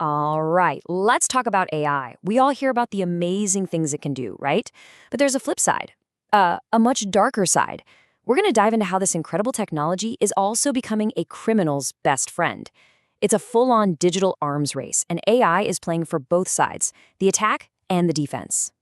All right, let's talk about AI. We all hear about the amazing things it can do, right? But there's a flip side, a much darker side. We're going to dive into how this incredible technology is also becoming a criminal's best friend. It's a full-on digital arms race, and AI is playing for both sides, the attack and the defense.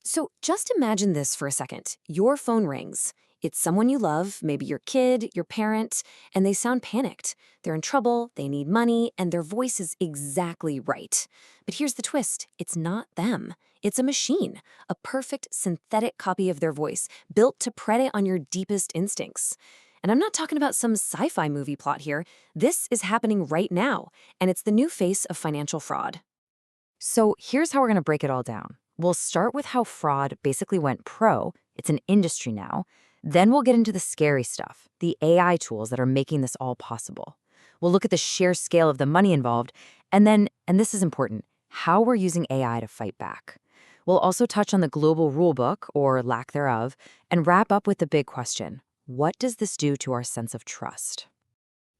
So just imagine this for a second. Your phone rings. It's someone you love, maybe your kid, your parent, and they sound panicked. They're in trouble, they need money, and their voice is exactly right. But here's the twist. It's not them. It's a machine, a perfect synthetic copy of their voice, built to prey on your deepest instincts. And I'm not talking about some sci-fi movie plot here. This is happening right now, and it's the new face of financial fraud. So here's how we're going to break it all down. We'll start with how fraud basically went pro. It's an industry now. Then we'll get into the scary stuff, the AI tools that are making this all possible. We'll look at the sheer scale of the money involved, and then, and this is important, how we're using AI to fight back. We'll also touch on the global rulebook, or lack thereof, and wrap up with the big question: what does this do to our sense of trust?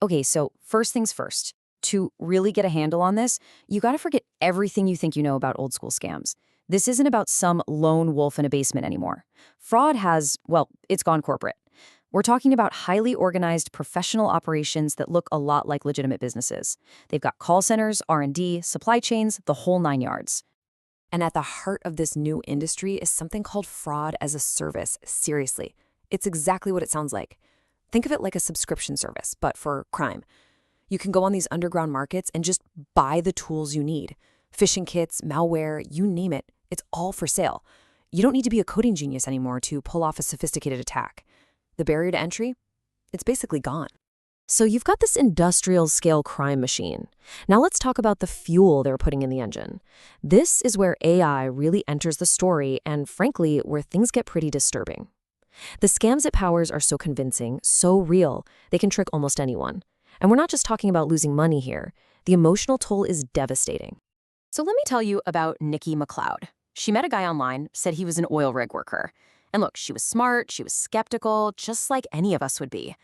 Okay, so first things first. To really get a handle on this, you gotta forget everything you think you know about old school scams. This isn't about some lone wolf in a basement anymore. Fraud has, well, it's gone corporate. We're talking about highly organized professional operations that look a lot like legitimate businesses. They've got call centers, R&D, supply chains, the whole nine yards. And at the heart of this new industry is something called fraud as a service. Seriously, it's exactly what it sounds like. Think of it like a subscription service, but for crime. You can go on these underground markets and just buy the tools you need. Phishing kits, malware, you name it, it's all for sale. You don't need to be a coding genius anymore to pull off a sophisticated attack. The barrier to entry? It's basically gone. So you've got this industrial scale crime machine. Now let's talk about the fuel they're putting in the engine. This is where AI really enters the story and, frankly, where things get pretty disturbing. The scams it powers are so convincing, so real, they can trick almost anyone. And we're not just talking about losing money here. The emotional toll is devastating. So let me tell you about Nikki McLeod. She met a guy online, said he was an oil rig worker. And look, she was smart, she was skeptical, just like any of us would be.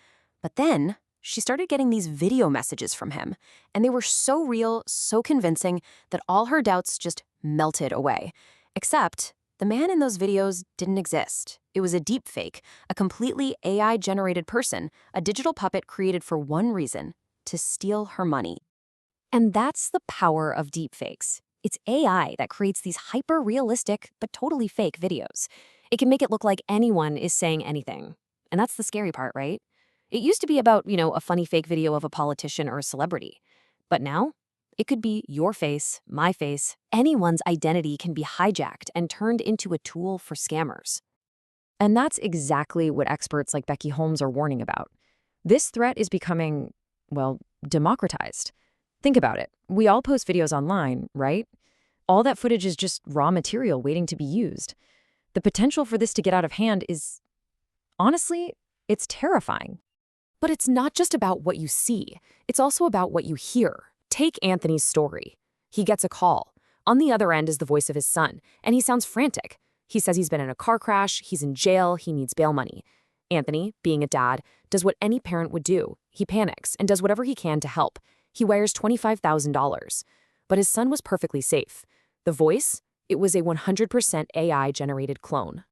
But then she started getting these video messages from him, and they were so real, so convincing, that all her doubts just melted away. Except the man in those videos didn't exist. It was a deep fake, a completely AI-generated person, a digital puppet created for one reason: to steal her money. And that's the power of deepfakes. It's AI that creates these hyper-realistic but totally fake videos. It can make it look like anyone is saying anything. And that's the scary part, right? It used to be about, a funny fake video of a politician or a celebrity. But now, it could be your face, my face. Anyone's identity can be hijacked and turned into a tool for scammers. And that's exactly what experts like Becky Holmes are warning about. This threat is becoming, well, democratized. Think about it. We all post videos online, right? All that footage is just raw material waiting to be used. The potential for this to get out of hand is, honestly, it's terrifying. But it's not just about what you see. It's also about what you hear. Take Anthony's story. He gets a call. On the other end is the voice of his son, and he sounds frantic. He says he's been in a car crash, he's in jail, he needs bail money. Anthony, being a dad, does what any parent would do. He panics and does whatever he can to help. He wires $25,000. But his son was perfectly safe. The voice? It was a 100% AI-generated clone.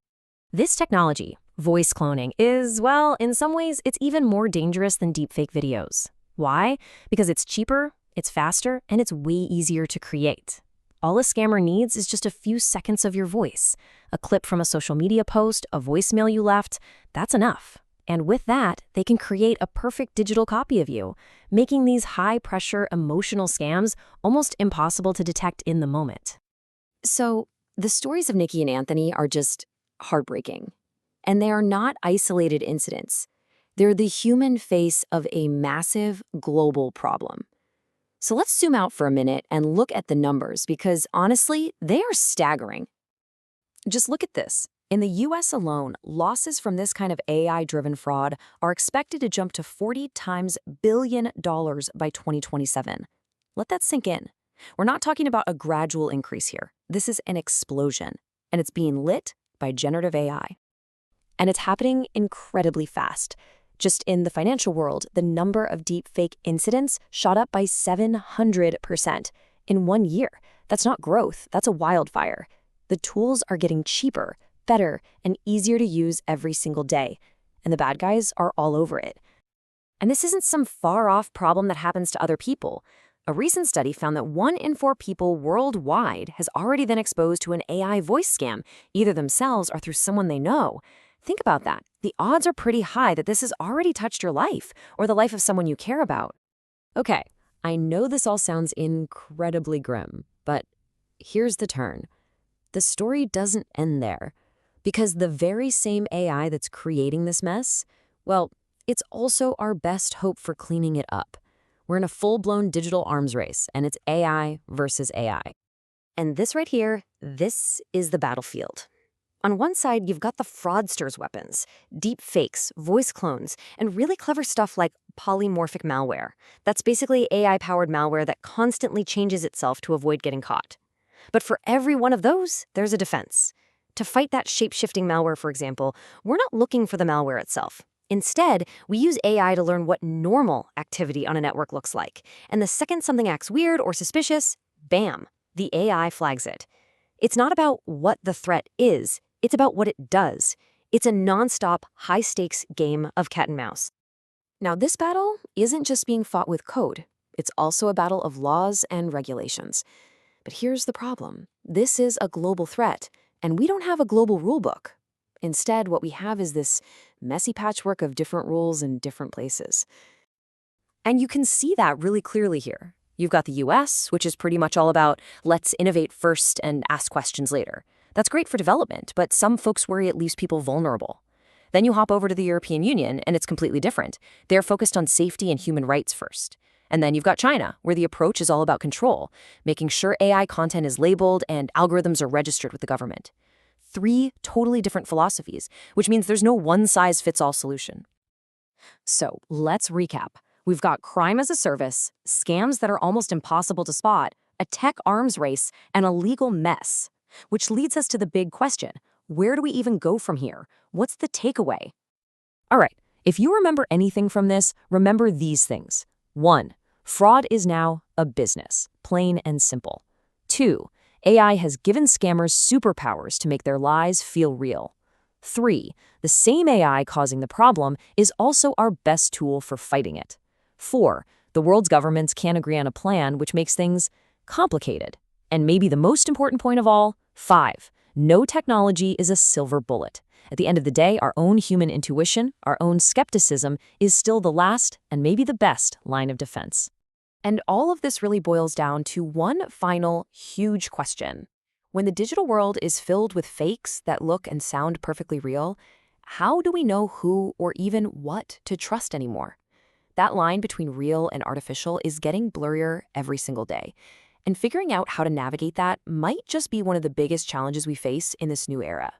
This technology, voice cloning, is, well, in some ways, it's even more dangerous than deepfake videos. Why? Because it's cheaper, it's faster, and it's way easier to create. All a scammer needs is just a few seconds of your voice. A clip from a social media post, a voicemail you left, that's enough. And with that, they can create a perfect digital copy of you, making these high-pressure emotional scams almost impossible to detect in the moment. So, the stories of Nikki and Anthony are just heartbreaking. And they are not isolated incidents. They're the human face of a massive global problem. So let's zoom out for a minute and look at the numbers, because honestly, they are staggering. Just look at this. In the US alone, losses from this kind of AI-driven fraud are expected to jump to $40 billion by 2027. Let that sink in. We're not talking about a gradual increase here. This is an explosion, and it's being lit by generative AI. And it's happening incredibly fast. Just in the financial world, the number of deepfake incidents shot up by 700% In 1 year. That's not growth, that's a wildfire. The tools are getting cheaper, better, and easier to use every single day. And the bad guys are all over it. And this isn't some far-off problem that happens to other people. A recent study found that 1 in 4 people worldwide has already been exposed to an AI voice scam, either themselves or through someone they know. Think about that. The odds are pretty high that this has already touched your life or the life of someone you care about. Okay, I know this all sounds incredibly grim, but here's the turn. The story doesn't end there. Because the very same AI that's creating this mess, well, it's also our best hope for cleaning it up. We're in a full-blown digital arms race, and it's AI versus AI. And this right here, this is the battlefield. On one side, you've got the fraudsters' weapons, deep fakes, voice clones, and really clever stuff like polymorphic malware. That's basically AI-powered malware that constantly changes itself to avoid getting caught. But for every one of those, there's a defense. To fight that shape-shifting malware, for example, we're not looking for the malware itself. Instead, we use AI to learn what normal activity on a network looks like. And the second something acts weird or suspicious, bam, the AI flags it. It's not about what the threat is, it's about what it does. It's a nonstop, high-stakes game of cat and mouse. Now, this battle isn't just being fought with code. It's also a battle of laws and regulations. But here's the problem. This is a global threat, and we don't have a global rulebook. Instead, what we have is this messy patchwork of different rules in different places. And you can see that really clearly here. You've got the US, which is pretty much all about let's innovate first and ask questions later. That's great for development, but some folks worry it leaves people vulnerable. Then you hop over to the European Union, and it's completely different. They're focused on safety and human rights first. And then you've got China, where the approach is all about control, making sure AI content is labeled and algorithms are registered with the government. 3 totally different philosophies, which means there's no one-size-fits-all solution. So let's recap. We've got crime as a service, scams that are almost impossible to spot, a tech arms race, and a legal mess. Which leads us to the big question. Where do we even go from here? What's the takeaway? All right, if you remember anything from this, remember these things. 1. Fraud is now a business, plain and simple. 2. AI has given scammers superpowers to make their lies feel real. 3. The same AI causing the problem is also our best tool for fighting it. 4. The world's governments can't agree on a plan, which makes things complicated. And maybe the most important point of all, 5. No technology is a silver bullet. At the end of the day, our own human intuition, our own skepticism, is still the last and maybe the best line of defense. And all of this really boils down to one final huge question. When the digital world is filled with fakes that look and sound perfectly real, how do we know who or even what to trust anymore? That line between real and artificial is getting blurrier every single day. And figuring out how to navigate that might just be one of the biggest challenges we face in this new era.